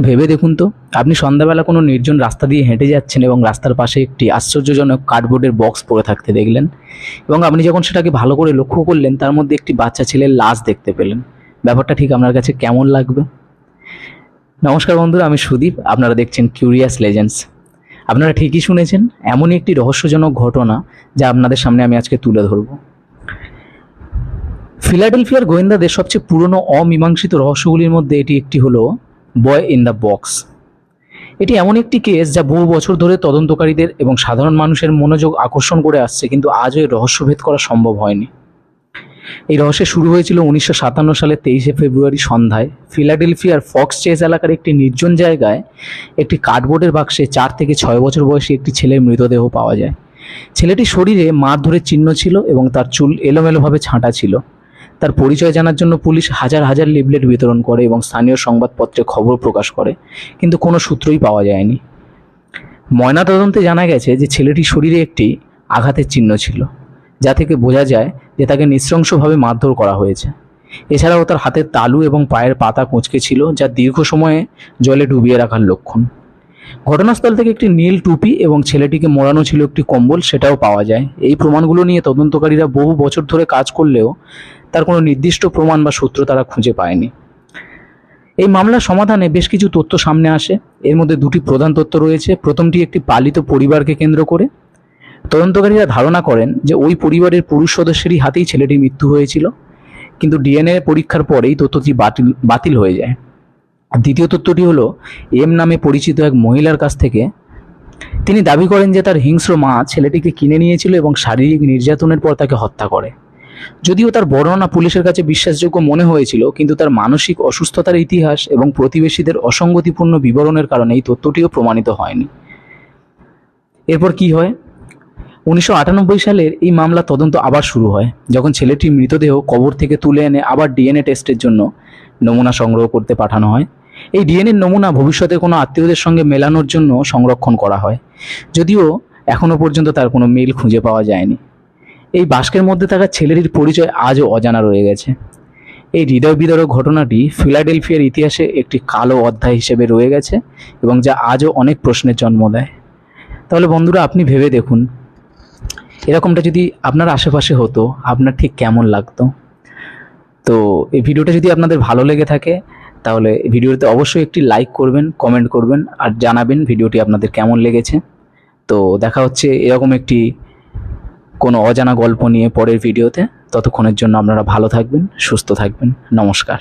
ভেবে দেখুন তো, আপনি সন্ধ্যাবেলা কোনো নির্জন রাস্তা দিয়ে হেঁটে যাচ্ছেন এবং রাস্তার পাশে একটি আশ্চর্যজনক কার্ডবোর্ডের বক্স পড়ে থাকতে দেখলেন, এবং আপনি যখন সেটাকে ভালো করে লক্ষ্য করলেন তার মধ্যে একটি বাচ্চা ছেলের লাশ দেখতে পেলেন। ব্যাপারটা ঠিক আপনার কাছে কেমন লাগবে? নমস্কার বন্ধুরা, আমি সুদীপ, আপনারা দেখছেন কিউরিয়াস লেজেন্ডস। আপনারা ঠিকই শুনেছেন, এমনই একটি রহস্যজনক ঘটনা যা আপনাদের সামনে আমি আজকে তুলে ধরব। ফিলাডেলফিয়ার গোয়েন্দাদের সবচেয়ে পুরনো অমীমাংসিত রহস্যগুলির মধ্যে এটি একটি হলো বয় ইন দ্য বক্স। এটি এমন একটি কেস যা বহু বছর ধরে তদন্তকারীদের এবং সাধারণ মানুষের মনোযোগ আকর্ষণ করে আসছে, কিন্তু আজও এর রহস্যভেদ করা সম্ভব হয়নি। এই রহস্য শুরু হয়েছিল 1957 সালের 23শে ফেব্রুয়ারি সন্ধ্যায় ফিলাডেলফিয়ার ফক্স চেজ এলাকার একটি নির্জন জায়গায় একটি কার্ডবোর্ডের বাক্সে 4 থেকে 6 বছর বয়সী একটি ছেলের মৃতদেহ পাওয়া যায়। ছেলেটির শরীরে মারধরের চিহ্ন ছিল এবং তার চুল এলোমেলোভাবে ছাঁটা ছিল। তার পরিচয় জানার জন্য পুলিশ হাজার হাজার লিফলেট বিতরণ করে এবং স্থানীয় সংবাদপত্রে খবর প্রকাশ করে, কিন্তু কোনো সূত্রই পাওয়া যায়নি। ময়নাতদন্তে জানা গেছে যে ছেলেটির শরীরে একটি আঘাতের চিহ্ন ছিল, যা থেকে বোঝা যায় যে তাকে নৃশংসভাবে মারধর করা হয়েছে। এছাড়াও তার হাতের তালু এবং পায়ের পাতা কুঁচকে ছিল, যা দীর্ঘ সময়ে জলে ডুবিয়ে রাখার লক্ষণ। ঘটনাস্থল থেকে একটি নীল টুপি এবং ছেলেটিকে মোড়ানো ছিল একটি কম্বল, সেটাও পাওয়া যায়। এই প্রমাণগুলো নিয়ে তদন্তকারীরা বহু বছর ধরে কাজ করলেও তার কোনো নির্দিষ্ট প্রমাণ বা সূত্র তারা খুঁজে পায়নি। এই মামলার সমাধানে বেশ কিছু তথ্য সামনে আসে। এর মধ্যে দুটি প্রধান তথ্য রয়েছে। প্রথমটি একটি পালিত পরিবারকে কেন্দ্র করে। তদন্তকারীরা ধারণা করেন যে ওই পরিবারের পুরুষ সদস্যেরই হাতেই ছেলেটির মৃত্যু হয়েছিল, কিন্তু ডিএনএ পরীক্ষার পরেই তথ্যটি বাতিল হয়ে যায়। দ্বিতীয় তথ্যটি হলো এম নামে পরিচিত এক মহিলার কাছ থেকে। তিনি দাবি করেন যে তার হিংস্র মা ছেলেটিকে কিনে নিয়েছিল এবং শারীরিক নির্যাতনের পর তাকে হত্যা করে। যদিও তার বর্ণনা পুলিশের কাছে বিশ্বাসযোগ্য মনে হয়েছিল, কিন্তু তার মানসিক অসুস্থতার ইতিহাস এবং প্রতিবেশীদের অসঙ্গতিপূর্ণ বিবরণের কারণে এই তথ্যটিও প্রমাণিত হয়নি। এরপর কি হয়? 1998 সালের এই মামলা তদন্ত আবার শুরু হয়, যখন ছেলেটির মৃতদেহ কবর থেকে তুলে এনে আবার ডিএনএ টেস্টের জন্য নমুনা সংগ্রহ করতে পাঠানো হয়। এই ডিএনএ নমুনা ভবিষ্যতে কোনো আত্মীয়দের সঙ্গে মেলানোর জন্য সংরক্ষণ করা হয়, যদিও এখনও পর্যন্ত তার কোনো মিল খুঁজে পাওয়া যায়নি। এই বাস্কের মধ্যে থাকা ছেলেটির পরিচয় আজও অজানা রয়ে গেছে। এই হৃদয় বিদারক ঘটনাটি ফিলাডেলফিয়ার ইতিহাসে একটি কালো অধ্যায় হিসেবে রয়ে গেছে এবং যা আজও অনেক প্রশ্নের জন্ম দেয়। তাহলে বন্ধুরা, আপনি ভেবে দেখুন, এরকমটা যদি আপনার আশেপাশে হতো, আপনার ঠিক কেমন লাগতো? তো এই ভিডিওটা যদি আপনাদের ভালো লেগে থাকে তাহলে ভিডিওতে অবশ্যই একটি লাইক করবেন, কমেন্ট করবেন আর জানাবেন ভিডিওটি আপনাদের কেমন লেগেছে। তো দেখা হচ্ছে এরকম একটি কোনো অজানা গল্প নিয়ে পরের ভিডিওতে। ততক্ষণের জন্য আপনারা ভালো থাকবেন, সুস্থ থাকবেন। নমস্কার।